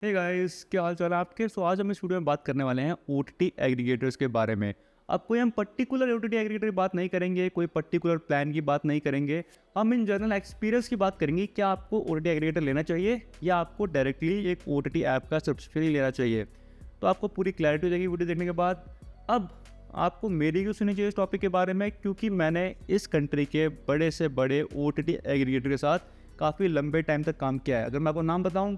Hey guys, क्या हाल चाल है आपके। आज हम इस वीडियो में बात करने वाले हैं ओटीटी एग्रीगेटर्स के बारे में। अब कोई हम पर्टिकुलर ओटीटी एग्रीगेटर की बात नहीं करेंगे, कोई पर्टिकुलर प्लान की बात नहीं करेंगे। हम इन जनरल एक्सपीरियंस की बात करेंगे। क्या आपको ओटीटी एग्रीगेटर लेना चाहिए या आपको डायरेक्टली एक ओटीटी ऐप का सब्सक्रिप्शन ही लेना चाहिए। तो आपको पूरी क्लैरिटी हो जाएगी वीडियो देखने के बाद। अब आपको मेरी क्यों सुननी चाहिए इस टॉपिक के बारे में, क्योंकि मैंने इस कंट्री के बड़े से बड़े ओटीटी एग्रीगेटर के साथ काफ़ी लंबे टाइम तक काम किया है। अगर मैं आपको नाम बताऊं,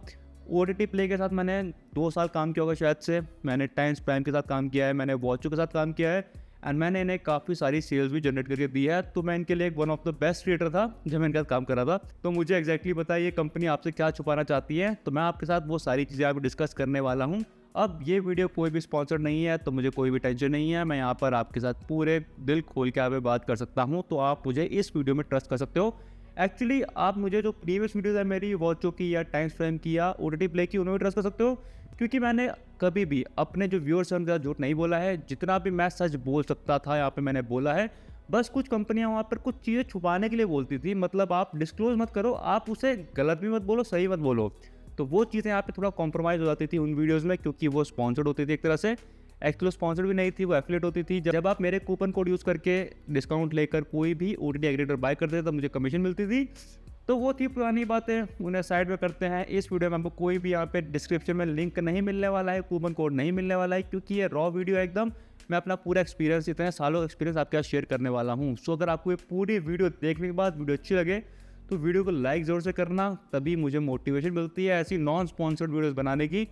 ओटीटी प्ले के साथ मैंने 2 साल काम किया होगा शायद से। मैंने टाइम्स प्राइम के साथ काम किया है, मैंने वॉचो के साथ काम किया है एंड मैंने इन्हें काफ़ी सारी सेल्स भी जनरेट करके दी है। तो मैं इनके लिए एक one of the best creator था जब मैं इनके साथ काम कर रहा था। तो मुझे एक्जैक्टली पता है ये कंपनी आपसे क्या छुपाना चाहती है। तो मैं आपके साथ वो सारी चीज़ें आप डिस्कस करने वाला हूँ। अब ये वीडियो कोई भी स्पॉन्सर नहीं है, तो मुझे कोई भी टेंशन नहीं है। मैं यहाँ पर आपके साथ पूरे दिल खोल के आप बात कर सकता हूँ, तो आप मुझे इस वीडियो में ट्रस्ट कर सकते हो। एक्चुअली आप मुझे जो प्रीवियस वीडियोज़ है मेरी वॉचो की या टाइम्स फ्रेम की या ओटीटी प्ले की, उन्हें भी ट्रस्ट कर सकते हो, क्योंकि मैंने कभी भी अपने जो व्यूअर्स हैं उनके साथ झूठ नहीं बोला है। जितना भी मैं सच बोल सकता था यहाँ पे मैंने बोला है। बस कुछ कंपनियाँ वहाँ पर कुछ चीज़ें छुपाने के लिए बोलती थी, मतलब आप डिस्क्लोज मत करो, आप उसे गलत भी मत बोलो, सही मत बोलो। तो वो चीज़ें यहाँ पे थोड़ा कॉम्प्रोमाइज़ हो जाती थी उन वीडियोज़ में, क्योंकि वो स्पॉन्सर्ड होती थी एक तरह से। एक्चुअली स्पॉन्सर्ड भी नहीं थी, वो एफिलिएट होती थी। जब आप मेरे कूपन कोड यूज़ करके डिस्काउंट लेकर कोई भी ओटीटी एग्रीगेटर बाय करते थे, तब मुझे कमीशन मिलती थी। तो वो थी पुरानी बातें, उन्हें साइड में करते हैं। इस वीडियो में आपको कोई भी यहाँ पे डिस्क्रिप्शन में लिंक नहीं मिलने वाला है, कूपन कोड नहीं मिलने वाला है, क्योंकि ये रॉ वीडियो है एकदम। मैं अपना पूरा एक्सपीरियंस, इतने सालों एक्सपीरियंस आपके साथ शेयर करने वाला हूँ। सो अगर आपको ये पूरी वीडियो देखने के बाद वीडियो अच्छी लगे तो वीडियो को लाइक ज़रूर से करना, तभी मुझे मोटिवेशन मिलती है ऐसी नॉन स्पॉन्सर्ड वीडियोज़ बनाने की,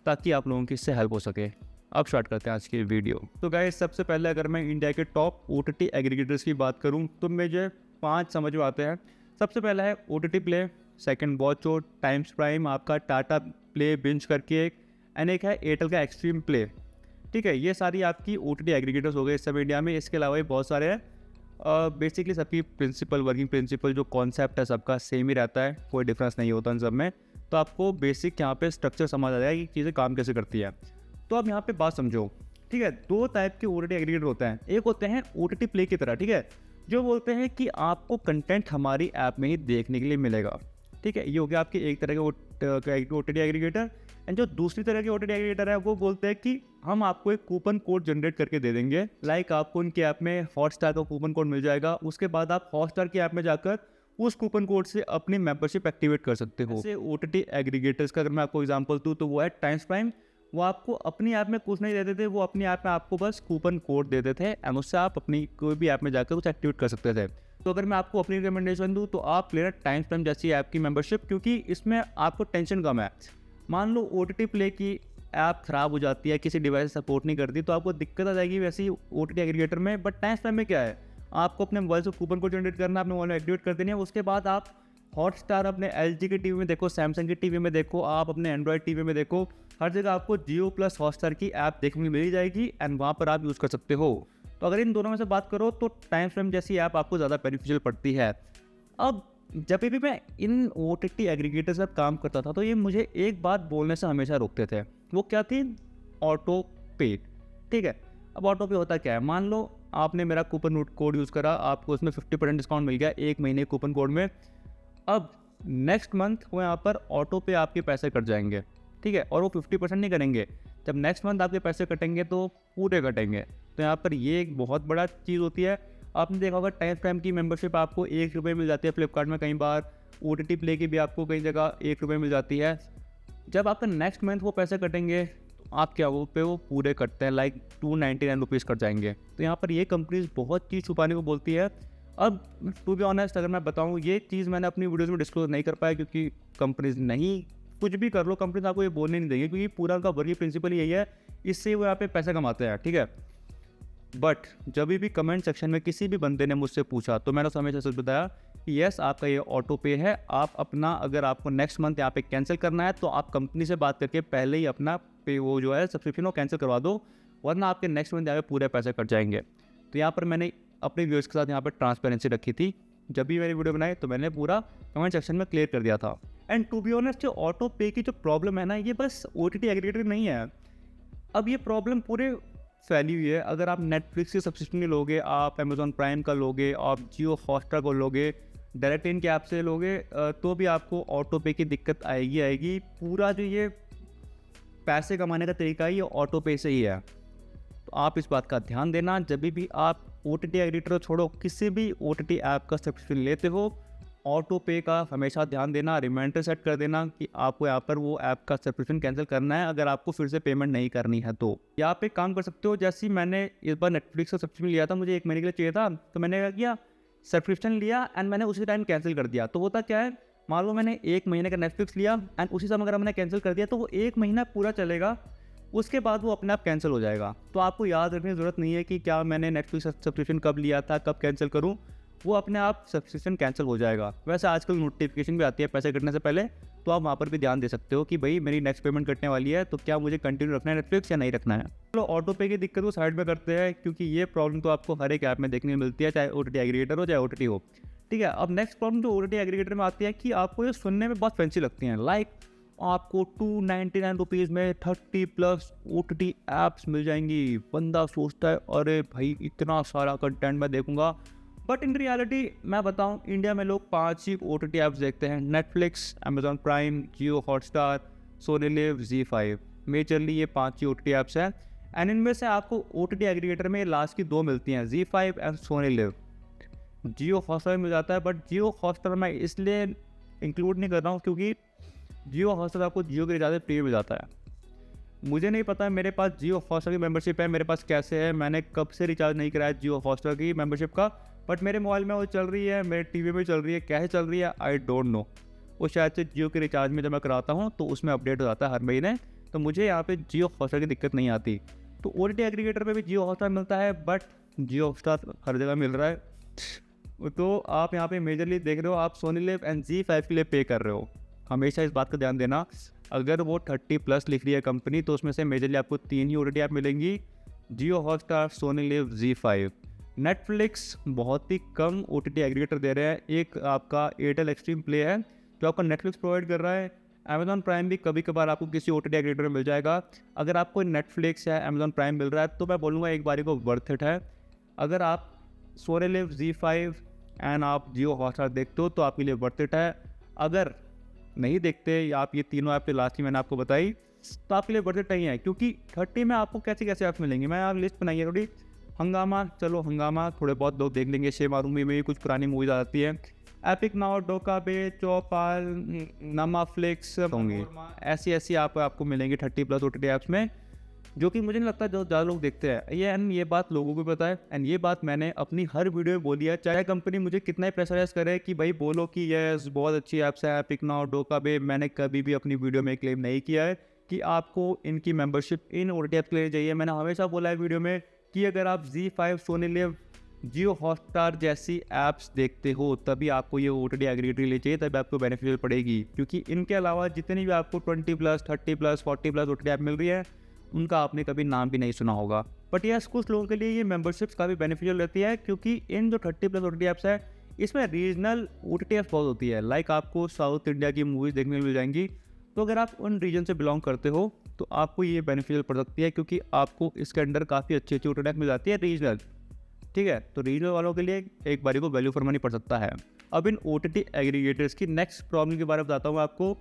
ताकि आप लोगों की इससे हेल्प हो सके। अब स्टार्ट करते हैं आज की वीडियो। तो गाइस, सबसे पहले अगर मैं इंडिया के टॉप ओटीटी एग्रीगेटर्स की बात करूं तो मुझे 5 समझ में आते हैं। सबसे पहला है OTT play, second Watcho, Times Prime, आपका टाटा प्ले बिंज करके एक है एयरटेल का एक्सट्रीम प्ले। ठीक है, ये सारी आपकी ओटीटी एग्रीगेटर्स हो गए इस सब इंडिया में। इसके अलावा भी बहुत सारे हैं। बेसिकली सबकी प्रिंसिपल, वर्किंग प्रिंसिपल, जो कॉन्सेप्ट है सबका सेम ही रहता है, कोई डिफरेंस नहीं होता इन सब में। तो आपको बेसिक यहाँ पे स्ट्रक्चर समझ आ जाएगा कि चीज़ें काम कैसे करती है। तो आप यहाँ पे बात समझो। ठीक है, 2 टाइप के ओटीटी एग्रीगेटर होते हैं। एक होते हैं ओटीटी प्ले की तरह, ठीक है, जो बोलते हैं कि आपको कंटेंट हमारी ऐप में ही देखने के लिए मिलेगा। ठीक है, ये हो गया आपके एक तरह के ओटीटी एग्रीगेटर। एंड जो दूसरी तरह के ओटीटी एग्रीगेटर है, वो बोलते हैं कि हम आपको एक कूपन कोड जनरेट करके दे देंगे। लाइक आपको उनके ऐप में हॉटस्टार का कूपन कोड मिल जाएगा। उसके बाद आप हॉटस्टार की ऐप में जाकर उस कूपन कोड से अपनी मेंबरशिप एक्टिवेट कर सकते हो। जैसे ओटीटी एग्रीगेटर्स का अगर मैं आपको एग्जांपल दूं, तो वो है टाइम्स प्राइम। वो आपको अपनी ऐप में कुछ नहीं देते थे, वो अपनी ऐप में आपको बस कूपन कोड देते थे एंड उससे आप अपनी कोई भी ऐप में जाकर कुछ एक्टिवेट कर सकते थे। तो अगर मैं आपको अपनी रिकमेंडेशन दूं, तो आप लेना टाइम्स प्राइम जैसी ऐप की मेंबरशिप, क्योंकि इसमें आपको टेंशन कम है। मान लो ओटीटी प्ले की ऐप ख़राब हो जाती है, किसी डिवाइस सपोर्ट नहीं करती, तो आपको दिक्कत आ जाएगी वैसे ही ओटीटी एग्रीगेटर में। बट टाइम्स प्राइम में क्या है, आपको अपने मोबाइल से कूपन कोड जनरेट करना, अपने मोबाइल में एक्टिवेट कर देनी है। उसके बाद आप हॉटस्टार अपने एलजी की टीवी में देखो, सैमसंग की टीवी में देखो, आप अपने एंड्रॉयड टीवी में देखो, हर जगह आपको जियो प्लस हॉटस्टार की ऐप देखने को मिल जाएगी एंड वहाँ पर आप यूज़ कर सकते हो। तो अगर इन दोनों में से बात करो तो टाइम्स प्राइम जैसी ऐप आपको ज़्यादा बेनिफिशियल पड़ती है। अब जब भी मैं इन ओटीटी एग्रीगेटर से काम करता था, तो ये मुझे एक बात बोलने से हमेशा रोकते थे। वो क्या थी? ऑटो पे। ठीक है, अब ऑटो पे होता क्या है, मान लो आपने मेरा कूपन कोड यूज़ करा, आपको उसमें 50% डिस्काउंट मिल गया 1 महीने कूपन कोड में। अब नेक्स्ट मंथ वो यहाँ पर ऑटो पे आपके पैसे कट जाएंगे। ठीक है, और वो 50% नहीं करेंगे। जब नेक्स्ट मंथ आपके पैसे कटेंगे तो पूरे कटेंगे। तो यहाँ पर ये एक बहुत बड़ा चीज़ होती है। आपने देखा होगा टाइम्स प्राइम की मेंबरशिप आपको 1 रुपये मिल जाती है फ्लिपकार्ट में, कई बार ओटीटी प्ले की भी आपको कई जगह 1 रुपये मिल जाती है। जब आपका नेक्स्ट मंथ वो पैसे कटेंगे तो आप क्या वो पे वो पूरे कटते हैं, लाइक 299 रुपीज़ कट जाएंगे। तो यहाँ पर ये कंपनीज बहुत चीज़ छुपाने को बोलती है। अब टू बी ऑनेस्ट अगर मैं बताऊँ, ये चीज़ मैंने अपनी वीडियोज़ में डिस्क्लोज नहीं कर पाया, क्योंकि कंपनीज नहीं, कुछ भी कर लो कंपनीज आपको ये बोलने नहीं देंगे, क्योंकि पूरा उनका वर्किंग प्रिंसिपल यही है, इससे वो यहाँ पे पैसे कमाते हैं। ठीक है, बट जब भी कमेंट सेक्शन में किसी भी बंदे ने मुझसे पूछा, तो मैंने हमेशा सच बताया कि यस, आपका ये ऑटो पे है। आप अपना, अगर आपको नेक्स्ट मंथ यहाँ पे कैंसिल करना है, तो आप कंपनी से बात करके पहले ही अपना पे वो जो है सब्सक्रिप्शन वो कैंसिल करवा दो, वरना आपके नेक्स्ट मंथ यहाँ पे पूरे पैसे कट जाएंगे। तो यहाँ पर मैंने अपने व्यूअर्स के साथ यहाँ पर ट्रांसपेरेंसी रखी थी। जब भी मैंने वीडियो बनाई तो मैंने पूरा कमेंट सेक्शन में क्लियर कर दिया था। एंड टू बी ऑनेस्ट, जो ऑटो पे की जो प्रॉब्लम है ना, ये बस ओटीटी एग्रीगेटर नहीं है। अब ये प्रॉब्लम पूरे फैली हुई है। अगर आप नेटफ्लिक्स के सब्सक्रिप्शन नहीं लोगे, आप अमेजॉन प्राइम का लोगे, आप जियो हॉटस्टार को लोगे, डायरेक्ट इनके ऐप से लोगे, तो भी आपको ऑटो पे की दिक्कत आएगी। पूरा जो ये पैसे कमाने का तरीका ही ऑटो पे से ही है। तो आप इस बात का ध्यान देना, जब भी आप OTT एग्रीगेटर छोड़ो किसी भी OTT ऐप का सब्सक्रिप्शन लेते हो, ऑटो पे का हमेशा ध्यान देना, रिमाइंडर सेट कर देना कि आपको यहाँ पर वो ऐप का सब्सक्रिप्शन कैंसिल करना है अगर आपको फिर से पेमेंट नहीं करनी है। तो यहाँ पे काम कर सकते हो, जैसे मैंने इस बार नेटफ्लिक्स का सब्सक्रिप्शन लिया था, मुझे 1 महीने के लिए चाहिए था, तो मैंने क्या किया, सब्सक्रिप्शन लिया एंड मैंने उसी टाइम कैंसिल कर दिया। तो होता क्या है, मान लो मैंने 1 महीने का नेटफ्लिक्स लिया एंड उसी समय अगर मैंने कैंसिल कर दिया तो वो 1 महीना पूरा चलेगा, उसके बाद वो अपने आप कैंसिल हो जाएगा। तो आपको याद रखने की ज़रूरत नहीं है कि क्या मैंने नेटफ्लिक्स सब्सक्रिप्शन कब लिया था, कब कैंसिल करूँ, वो अपने आप सब्सक्रिप्शन कैंसिल हो जाएगा। वैसे आजकल नोटिफिकेशन भी आती है पैसे कटने से पहले, तो आप वहाँ पर भी ध्यान दे सकते हो कि भाई मेरी नेक्स्ट पेमेंट कटने वाली है, तो क्या मुझे कंटिन्यू रखना है नेटफ्लिक्स या नहीं रखना है। चलो ऑटो पे की दिक्कत को साइड में करते हैं, क्योंकि ये प्रॉब्लम तो आपको हर एक ऐप में देखने मिलती है, चाहे OTT एग्रीगेटर हो चाहे OTT हो। ठीक है, अब नेक्स्ट प्रॉब्लम जो OTT एग्रीगेटर में आती है कि आपको ये सुनने में बहुत फैंसी लगती हैं, लाइक आपको 299 रुपीज़ में 30+ OTT ऐप्स मिल जाएंगी। बंदा सोचता है अरे भाई इतना सारा कंटेंट मैं देखूंगा, बट इन रियलिटी मैं बताऊं, इंडिया में लोग 5 ही OTT ऐप्स देखते हैं, Netflix, Amazon Prime, Jio Hotstar, Sony Liv, ZEE5। Majorly ये 5 ही OTT ऐप्स हैं एंड इनमें से आपको OTT एग्रीगेटर में लास्ट की 2 मिलती हैं, ZEE5 and Sony Liv. Jio Hotstar मिल जाता है, बट जियो हॉटस्टार मैं इसलिए इंक्लूड नहीं कर रहा हूँ क्योंकि जियो हॉटस्टार आपको जियो के रिचार्ज फ्री मिल जाता है। मुझे नहीं पता, मेरे पास जियो हॉटस्टार की मेंबरशिप है, मेरे पास कैसे है, मैंने कब से रिचार्ज नहीं कराया जियो हॉटस्टार की मेंबरशिप का, बट मेरे मोबाइल में वो चल रही है, मेरे टीवी में चल रही है, कैसे चल रही है आई डोंट नो। वो शायद से जियो के रिचार्ज में जब मैं कराता हूँ तो उसमें अपडेट हो जाता है हर महीने, तो मुझे यहाँ पे जियो हॉटस्टार की दिक्कत नहीं आती। तो OTT एग्रीगेटर पे भी जियो हॉटस्टार मिलता है, बट जियो हॉटस्टार हर जगह मिल रहा है। तो आप यहाँ पे मेजरली देख रहे हो, आप सोनी लिव एंड ZEE5 के लिए पे कर रहे हो। हमेशा इस बात का ध्यान देना, अगर वो 30+ लिख रही है कंपनी तो उसमें से मेजरली आपको 3 ही OTT ऐप मिलेंगी, Jio Hotstar, Sony Liv, ZEE5। Netflix बहुत ही कम OTT एग्रीगेटर दे रहे हैं, एक आपका एयरटेल एक्सट्रीम प्ले है जो आपका नेटफ्लिक्स प्रोवाइड कर रहा है, अमेजॉन प्राइम भी कभी कभार आपको किसी OTT एग्रीगेटर में मिल जाएगा। अगर आपको नेटफ्लिक्स या अमेजॉन प्राइम मिल रहा है तो मैं बोलूँगा एक बारी को वर्थ इट है। अगर आप सोनी लिव, ZEE5 एंड आप जियो हॉटस्टार देखते हो तो आपके लिए वर्थ इट है। अगर नहीं देखते या आप ये तीनों ऐप लास्ट ही मैंने आपको बताई तो आपके लिए वर्थ इट नहीं है, क्योंकि 30 में आपको कैसे कैसे ऐप्स मिलेंगे। मैं आप लिस्ट बनाई है थोड़ी, हंगामा, चलो हंगामा थोड़े बहुत लोग देख लेंगे, शेमा रूमी में भी कुछ पुरानी मूवीज आ जाती है, एपिक नाउ, डोकाबे, चौपाल, नमाफ्लिक्स होंगे, ऐसी आपको मिलेंगी 30+ OTT ऐप्स में, जो कि मुझे नहीं लगता जो ज़्यादा लोग देखते हैं। ये बात लोगों को पता है एंड ये बात मैंने अपनी हर वीडियो में बोली है, चाहे कंपनी मुझे कितना ही प्रेशराइज करे कि भाई बोलो कि यस बहुत अच्छी ऐप्स है एपिक नाउ, डोकाबे, मैंने कभी भी अपनी वीडियो में क्लेम नहीं किया है कि आपको इनकी मेंबरशिप इन OTT ऐप्स के लिए चाहिए। मैंने हमेशा बोला है वीडियो में कि अगर आप ZEE5, Soni Liv, Jio Hotstar जैसी ऐप्स देखते हो तभी आपको ये OTT एग्रीगेटर लिए चाहिए, तभी आपको बेनिफिशियल पड़ेगी, क्योंकि इनके अलावा जितनी भी आपको 20+, 30+, 40+ OTT ऐप मिल रही है उनका आपने कभी नाम भी नहीं सुना होगा। बट यस, कुछ लोगों के लिए ये मेंबरशिप्स काफ़ी बेनिफिशियल रहती है, क्योंकि इन जो 30+ OTT ऐप्स है इसमें रीजनल OTT ऐप्स बहुत होती है, लाइक आपको साउथ इंडिया की मूवीज़ देखने को मिल जाएंगी। तो अगर आप उन रीजन से बिलोंग करते हो तो आपको ये बेनिफिशियल पड़ सकती है, क्योंकि आपको इसके अंदर काफ़ी अच्छी OTT ऐप मिल जाती है रीजनल। ठीक है, तो रीजनल वालों के लिए एक बारी को वैल्यू फॉर मनी पड़ सकता है। अब इन OTT एग्रीगेटर्स की नेक्स्ट प्रॉब्लम के बारे में बताता हूँ आपको।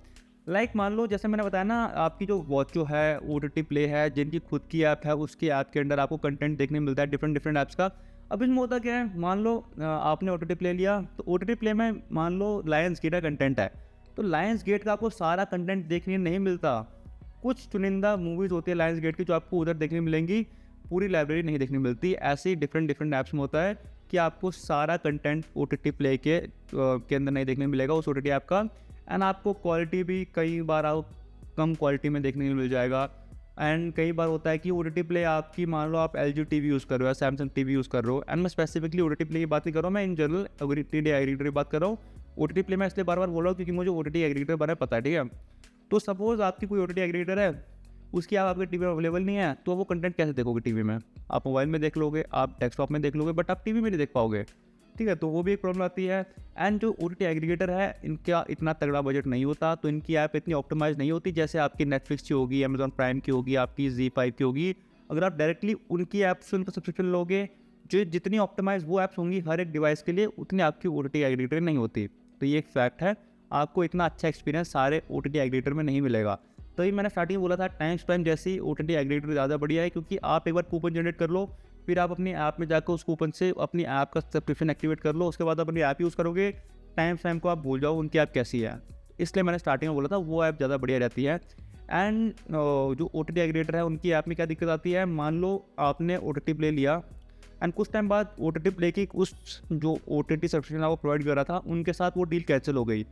लाइक मान लो जैसे मैंने बताया ना, आपकी जो वॉचो है, OTT प्ले है, जिनकी खुद की ऐप है, उसकी ऐप के अंदर आपको कंटेंट देखने मिलता है डिफरेंट ऐप्स का। अब इसमें होता क्या है, मान लो आपने OTT प्ले लिया, तो OTT प्ले में मान लो लायंस गेट का कंटेंट है, तो लायंस गेट का आपको सारा कंटेंट देखने नहीं मिलता। कुछ चुनिंदा मूवीज़ होती है लायंस गेट की जो आपको उधर देखने मिलेंगी, पूरी लाइब्रेरी नहीं देखने मिलती। ऐसे ही डिफरेंट ऐप्स में होता है कि आपको सारा कंटेंट OTT प्ले के अंदर नहीं देखने मिलेगा उस OTT ऐप का, एंड आपको क्वालिटी भी कई बार आप कम क्वालिटी में देखने को मिल जाएगा। एंड कई बार होता है कि OTT प्ले आपकी, मान लो आप LG TV यूज़ कर रहे हो या सैमसंग TV यूज़ कर रहे हो, एंड मैं स्पेसिफिकली OTT प्ले की बात नहीं कर रहा हूँ, मैं इन जनरल OTT एग्रीगेटर की बात कर रहा हूँ। OTT प्ले मैं इसलिए बार बोल रहा हूँ क्योंकि मुझे OTT एग्रीगेटर बारे में पता है। ठीक है, तो सपोज़ आपकी कोई OTT एग्रीगेटर है, उसकी आप आपके टीवी में अवेलेबल नहीं है, तो वो कंटेंट कैसे देखोगे टीवी में? आप मोबाइल में देख लोगे, आप डेस्कटॉप में देख लोगे, बट आप टीवी में नहीं देख पाओगे। ठीक है, तो वो भी एक प्रॉब्लम आती है। एंड जो OTT एग्रीगेटर है, इनका इतना तगड़ा बजट नहीं होता, तो इनकी ऐप इतनी ऑप्टिमाइज नहीं होती जैसे आपकी नेटफ्लिक्स की होगी, अमेजॉन प्राइम की होगी, आपकी ZEE5 की होगी। अगर आप डायरेक्टली उनकी ऐप से उनका सब्सक्रिप्शन लोगे, जो जितनी ऑप्टिमाइज वो ऐप्स होंगी हर एक डिवाइस के लिए, उतनी आपकी OTT एग्रीगेटर नहीं होती। तो ये एक फैक्ट है, आपको इतना अच्छा एक्सपीरियंस सारे OTT एग्रीगेटर में नहीं मिलेगा। तभी मैंने स्टार्टिंग में बोला था टाइम स्पेंड जैसी OTT एग्रीगेटर ज़्यादा बढ़िया है, क्योंकि आप एक बार कूपन जनरेट कर लो, फिर आप अपनी ऐप में जाकर उस कूपन से अपनी ऐप का सब्सक्रिप्शन एक्टिवेट कर लो, उसके बाद अपनी ऐप यूज़ करोगे, टाइम स्पैम को आप भूल जाओ उनकी ऐप कैसी है। इसलिए मैंने स्टार्टिंग में बोला था वो ऐप ज़्यादा बढ़िया रहती है। एंड जो OTT एग्रीगेटर है उनकी ऐप में क्या दिक्कत आती है, मान लो आपने OTT प्ले लिया एंड कुछ टाइम बाद OTT प्ले की उस जो OTT सब्सक्रिप्शन आपको प्रोवाइड कर रहा था उनके साथ वो डील कैंसिल हो गई,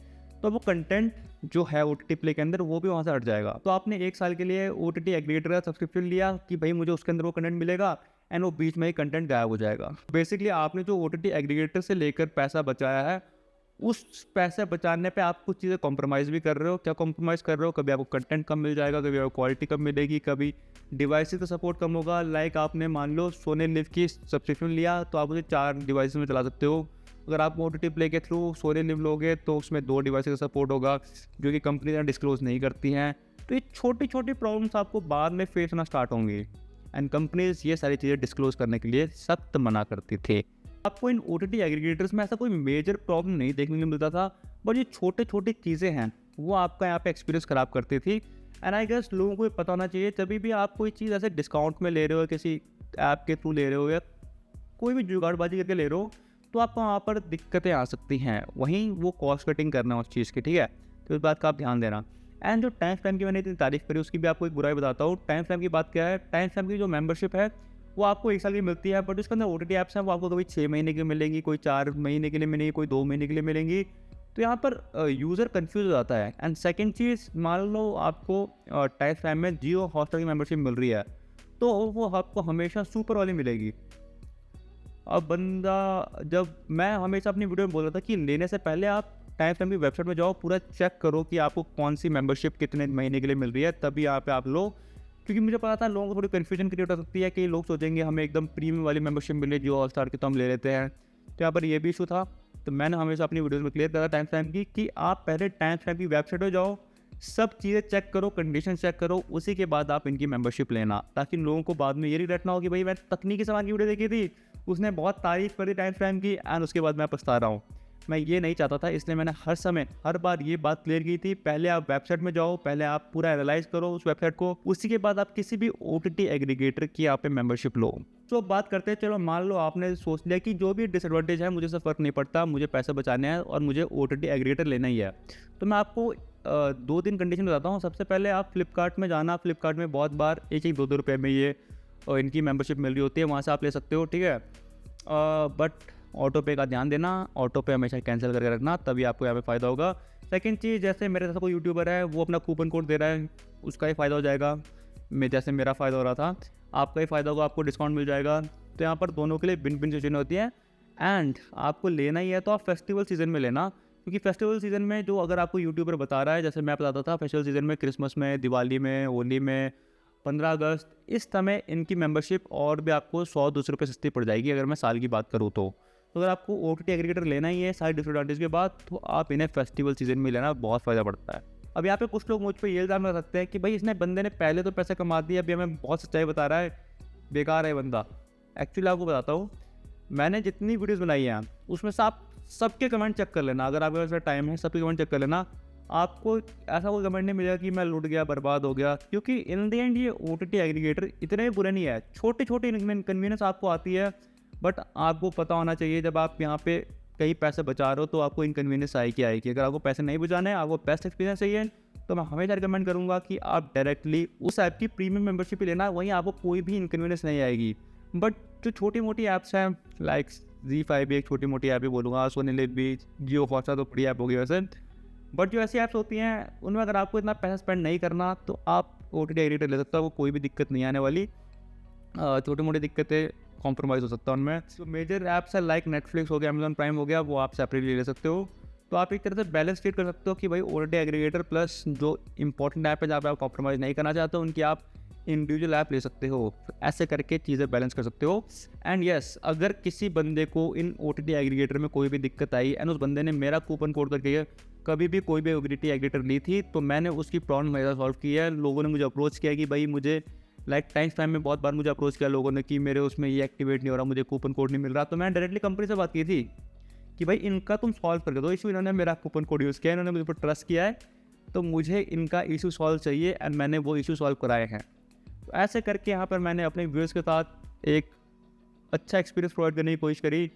तो वो कंटेंट जो है OTT प्ले के अंदर वो भी वहाँ से हट जाएगा। तो आपने 1 साल के लिए OTT एग्रीगेटर का सब्सक्रिप्शन लिया कि भाई मुझे उसके अंदर वो कंटेंट मिलेगा, एंड वो बीच में ही कंटेंट गायब हो जाएगा। बेसिकली आपने जो OTT एग्रीगेटर से लेकर पैसा बचाया है, उस पैसे बचाने पे आप कुछ चीज़ें कॉम्प्रोमाइज़ भी कर रहे हो। क्या कॉम्प्रोमाइज़ कर रहे हो? कभी आपको कंटेंट कम मिल जाएगा, कभी आपको क्वालिटी कम मिलेगी, कभी डिवाइसेस का सपोर्ट कम होगा। लाइक आपने मान लो सोनी लिव की सब्सक्रिप्शन लिया तो आप उसे 4 डिवाइसेस में चला सकते हो। अगर आप OTT प्ले के थ्रू सोनी लिव लोगे तो उसमें 2 डिवाइसेस का सपोर्ट होगा, जो कि कंपनी डिस्क्लोज नहीं करती हैं। तो ये छोटी छोटी प्रॉब्लम्स आपको बाद में फेस होना स्टार्ट होंगी, एंड कंपनीज ये सारी चीज़ें डिस्क्लोज करने के लिए सख्त मना करती थी। आपको इन OTT एग्रीगेटर्स में ऐसा कोई मेजर प्रॉब्लम नहीं देखने को मिलता था, बट ये छोटे छोटी चीज़ें हैं वो आपका यहाँ पे एक्सपीरियंस ख़राब करती थी। एंड आई गेस लोगों को ये पता होना चाहिए, जब भी आप कोई चीज़ ऐसे डिस्काउंट में ले रहे हो, किसी ऐप के थ्रू ले रहे हो या कोई भी जुगाड़बाजी करके ले रहे हो, तो आपको वहाँ पर दिक्कतें आ सकती हैं। वहीं वो कॉस्ट कटिंग करना उस चीज़ की, ठीक है, तो इस बात का आप ध्यान देना। एंड जो टाइम स्पैम की मैंने इतनी तारीफ करी उसकी भी आपको एक बुराई बताता हूँ। टाइम स्पैम की बात क्या है, टाइम स्पैम की जो मेंबरशिप है वो आपको 1 साल की मिलती है, बट उसके अंदर OTT ऐप्स हैं वो आपको कभी 6 महीने की मिलेंगी, कोई 4 महीने के लिए मिलेंगी, कोई 2 महीने के लिए मिलेंगी। तो यहाँ पर यूज़र कन्फ्यूज हो जाता है। एंड सेकेंड चीज़, मान लो आपको टाइम स्पैम में जियो हॉटस्टार की मेंबरशिप मिल रही है, तो वो आपको हमेशा सुपर वाली मिलेगी। अब बंदा, जब मैं हमेशा अपनी वीडियो में बोल रहा था कि लेने से पहले आप टाइम स्पैम की वेबसाइट में जाओ, पूरा चेक करो कि आपको कौन सी मेंबरशिप कितने महीने के लिए मिल रही है, तभी यहाँ पे आप लो। क्योंकि मुझे पता था लोगों को थोड़ी कन्फ्यूजन क्रिएट हो सकती है कि लोग सोचेंगे हमें एकदम प्रीमियम वाली मेंबरशिप मिले जियो हॉटस्टार की, तो हम ले लेते हैं। तो यहाँ पर ये भी इशू था। तो मैंने हमेशा अपनी वीडियोज़ में क्लियर करा टाइम स्पैम की आप पहले टाइम स्पैम की वेबसाइट पर जाओ, सब चीज़ें चेक करो, कंडीशन चेक करो, उसी के बाद आप इनकी मेंबरशिप लेना, ताकि लोगों को बाद में ये रिग्रेट ना हो कि भाई मैं तकनीकी सामान की वीडियो देखी थी, उसने बहुत तारीफ करी टाइम स्पैम की एंड उसके बाद मैं पछता रहा हूँ। मैं ये नहीं चाहता था, इसलिए मैंने हर बार ये बात क्लियर की थी, पहले आप वेबसाइट में जाओ, पहले आप पूरा एनालाइज करो उस वेबसाइट को, उसी के बाद आप किसी भी OTT एग्रीगेटर की यहाँ पे मेंबरशिप लो। तो बात करते हैं, चलो मान लो आपने सोच लिया कि जो भी डिसएडवांटेज है मुझे इससे फ़र्क नहीं पड़ता, मुझे पैसे बचाने हैं और मुझे OTT एग्रीगेटर लेना ही है। तो मैं आपको 2-3 कंडीशन बताता हूँ। सबसे पहले आप फ्लिपकार्ट में जाना, फ्लिपकार्ट में बहुत बार 1-1, 2-2 रुपये में ये इनकी मेंबरशिप मिल रही होती है, वहाँ से आप ले सकते हो, ठीक है। बट ऑटो पे का ध्यान देना, ऑटो पे हमेशा कैंसिल करके रखना, तभी आपको यहाँ पे फ़ायदा होगा। सेकंड चीज़, जैसे मेरे जैसा कोई यूट्यूबर है वो अपना कूपन कोड दे रहा है, उसका ही फ़ायदा हो जाएगा। जैसे मेरा फ़ायदा हो रहा था, आपका ही फ़ायदा होगा, आपको डिस्काउंट मिल जाएगा। तो यहाँ पर दोनों के लिए विन विन सिचुएशन होती है। एंड आपको लेना ही है तो आप फेस्टिवल सीज़न में लेना, क्योंकि फेस्टिवल सीज़न में जो अगर आपको यूट्यूबर बता रहा है, जैसे मैं बताता था फेस्टिवल सीज़न में, क्रिसमस में, दिवाली में, होली में, 15 अगस्त, इस समय इनकी मेंबरशिप और भी आपको 100-200 रुपये सस्ती पड़ जाएगी अगर मैं साल की बात करूँ तो। अगर आपको OTT एग्रीगेटर लेना ही है सारे डिसएडवांटेज के बाद, तो आप इन्हें फेस्टिवल सीजन में लेना, बहुत फ़ायदा पड़ता है। अब यहाँ पे कुछ लोग मुझ पे ये इल्ज़ाम लगा सकते हैं कि भाई इसने बंदे ने पहले तो पैसे कमा दिए, अभी हमें बहुत सच्चाई बता रहा है, बेकार है बंदा। एक्चुअली आपको बताता हूँ, मैंने जितनी वीडियोज़ बनाई हैं उसमें से आप सबके कमेंट चेक कर लेना, अगर आपके पास टाइम है सबके कमेंट चेक कर लेना, आपको ऐसा कोई कमेंट नहीं मिलेगा कि मैं लूट गया, बर्बाद हो गया। क्योंकि इन द एंड ये OTT एग्रीगेटर इतने बुरे नहीं है, छोटी छोटी इनकन्वीनियंस आपको आती है, बट आपको पता होना चाहिए जब आप यहाँ पे कहीं पैसे बचा रहे हो तो आपको इनकन्वीनियंस आएगी आएगी। अगर आपको पैसे नहीं बचाने, आपको बेस्ट एक्सपीरियंस चाहिए, तो मैं हमेशा रिकमेंड करूँगा कि आप डायरेक्टली उस ऐप की प्रीमियम मेंबरशिप लेना, वहीं आपको कोई भी इनकन्वीनियंस नहीं आएगी। बट जो छोटी मोटी ऐप्स हैं, लाइक ZEE5 भी एक छोटी मोटी ऐप ही बोलूँगा, सोनी लिव भी, जियो हॉटस्टार तो बड़ी ऐप होगी वैसे, बट जो ऐसी ऐप्स होती हैं उनमें अगर आपको इतना पैसा स्पेंड नहीं करना तो आप OTT एग्रीगेटर ले सकते हो, वो कोई भी दिक्कत नहीं आने वाली। छोटी मोटी दिक्कतें कॉम्प्रोमाइज़ हो सकता है उनमें। जो मेजर ऐप्स है लाइक नेटफ्लिक्स हो गया, अमेजॉन प्राइम हो गया, वो आप सेपरेटली ले सकते हो। तो आप एक तरह से बैलेंस ट्रीट कर सकते हो कि भाई OTT एग्रीगेटर प्लस जो इंपॉर्टेंट ऐप है जहाँ पे आप कॉम्प्रोमाइज़ नहीं करना चाहते हो, उनकी आप इंडिविजुअल ऐप ले सकते हो। ऐसे करके चीज़ें बैलेंस कर सकते हो। एंड यस, अगर किसी बंदे को इन OTT एग्रीगेटर में कोई भी दिक्कत आई एंड उस बंदे ने मेरा कूपन कोड करके कभी भी कोई भी OTT एग्रीगेटर ली थी, तो मैंने उसकी प्रॉब्लम मेरा सॉल्व की है। लोगों ने मुझे अप्रोच किया कि भाई मुझे लाइक टाइम में बहुत बार मुझे अप्रोच किया लोगों ने कि मेरे उसमें ये एक्टिवेट नहीं हो रहा, मुझे कूपन कोड नहीं मिल रहा। तो मैंने डायरेक्टली कंपनी से बात की थी कि भाई इनका तुम सॉल्व करके दो इशू। इन्होंने मेरा कूपन कोड यूज़ किया, इन्होंने मुझे पर ट्रस्ट किया है तो मुझे इनका इशू सॉल्व चाहिए एंड मैंने वो इशू सॉल्व कराए हैं। तो ऐसे करके यहाँ पर मैंने अपने व्यूअर्स के साथ एक अच्छा एक्सपीरियंस प्रोवाइड करने की कोशिश करी,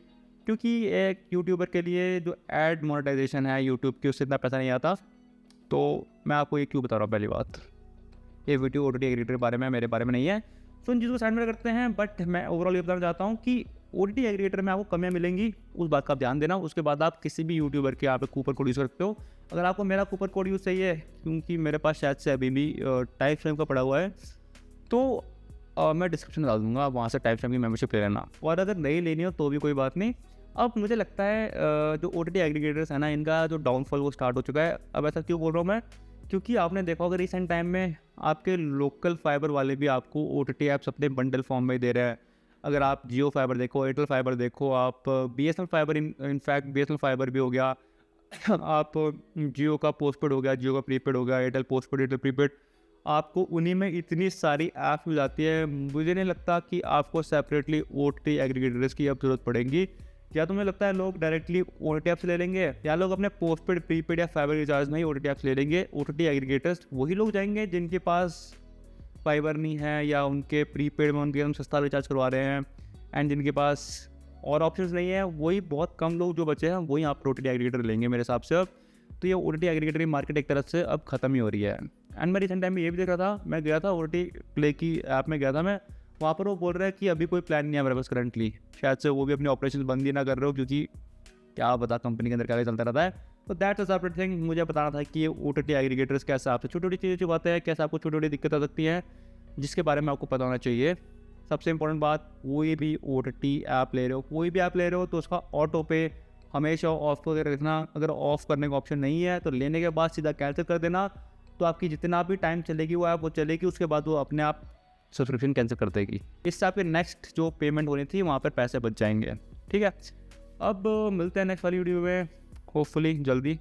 क्योंकि एक यूट्यूबर के लिए जो एड मोनेटाइजेशन है यूट्यूब की, उससे इतना पैसा नहीं आता। तो मैं आपको ये क्यों बता रहा हूँ, पहली बात ये वीडियो OTT एग्रीगेटर के बारे में, मेरे बारे में नहीं है। तो इन चीज़ों को साइड में करते हैं, बट मैं ओवरऑल ये बताना चाहता हूँ कि OTT एग्रीगेटर में आपको कमियाँ मिलेंगी, उस बात का आप ध्यान देना। उसके बाद आप किसी भी यूट्यूबर के यहाँ पे कूपन कोड यूज़ करते हो। अगर आपको मेरा कूपन कोड यूज़ चाहिए, क्योंकि मेरे पास शायद से अभी भी टाइप फ्रेम का पड़ा हुआ है, तो मैं डिस्क्रिप्शन में डाल दूँगा, आप वहाँ से टाइप फ्रेम की मेंबरशिप ले लेना। और अगर नहीं लेनी हो तो भी कोई बात नहीं। अब मुझे लगता है जो OTT एग्रीगेटर्स है ना, इनका जो डाउनफॉल वो स्टार्ट हो चुका है। अब ऐसा क्यों बोल रहा हूँ मैं, क्योंकि आपने देखा होगा रिसेंट टाइम में आपके लोकल फाइबर वाले भी आपको OTT ऐप्स अपने बंडल फॉर्म में दे रहे हैं। अगर आप जियो फाइबर देखो, एयरटेल फाइबर देखो, आप BSNL fibre, in fact BSNL fibre भी हो गया, आप जियो का पोस्टपेड हो गया, जियो का प्रीपेड हो गया, एयरटेल पोस्टपेड, एयरटेल प्रीपेड, आपको उन्हीं में इतनी सारी ऐप्स मिल जाती है। मुझे नहीं लगता कि आपको सेपरेटली OTT एग्रीगेटर्स की अब ज़रूरत पड़ेगी। या तो मुझे लगता है लोग डायरेक्टली OTT ऐप्स ले लेंगे, या लोग अपने पोस्टपेड, प्रीपेड या फाइबर रिचार्ज में ही OTT ऐप्स ले लेंगे। OTT एग्रीगेटर्स वही लोग जाएंगे जिनके पास फाइबर नहीं है, या उनके प्रीपेड में उनके हम सस्ता रिचार्ज करवा रहे हैं, एंड जिनके पास और ऑप्शंस नहीं है, वही बहुत कम लोग जो बचे हैं वही आप OTT एग्रीगेटर लेंगे मेरे हिसाब से। अब तो ये OTT एग्रीगेटर की मार्केट एक तरह से अब ख़त्म ही हो रही है। एंड मैं रिसेंट टाइम में ये भी देख रहा था, मैं गया था OTT प्ले की ऐप में गया था मैं, वहाँ पर वो बोल रहा है कि अभी कोई प्लान नहीं है मेरे पास करंटली। शायद से वो भी अपने ऑपरेशन बंद ही ना कर रहे हो, क्योंकि क्या पता कंपनी के अंदर क्या चलता रहता है। तो दैट्स अ सेपरेट थिंग। मुझे बताना था कि ये OTT एग्रीगेटर्स कैसे आपसे छोटी छोटी चीज़ें जो बातें हैं, कैसे आपको छोटी छोटी दिक्कत आ सकती हैं, जिसके बारे में आपको पता होना चाहिए। सबसे इंपॉर्टेंट बात, कोई भी OTT ऐप ले रहे हो, कोई भी ऐप ले रहे हो, तो उसका ऑटो पे हमेशा ऑफ करके रखना। अगर ऑफ करने का ऑप्शन नहीं है तो लेने के बाद सीधा कैंसिल कर देना। तो आपकी जितना भी टाइम चलेगी वो ऐप वो चलेगी, उसके बाद वो अपने आप सब्सक्रिप्शन कैंसिल कर देगी। इससे आपके नेक्स्ट जो पेमेंट होनी थी वहाँ पर पैसे बच जाएंगे। ठीक है, अब मिलते हैं नेक्स्ट वाली वीडियो में, होपफुली जल्दी।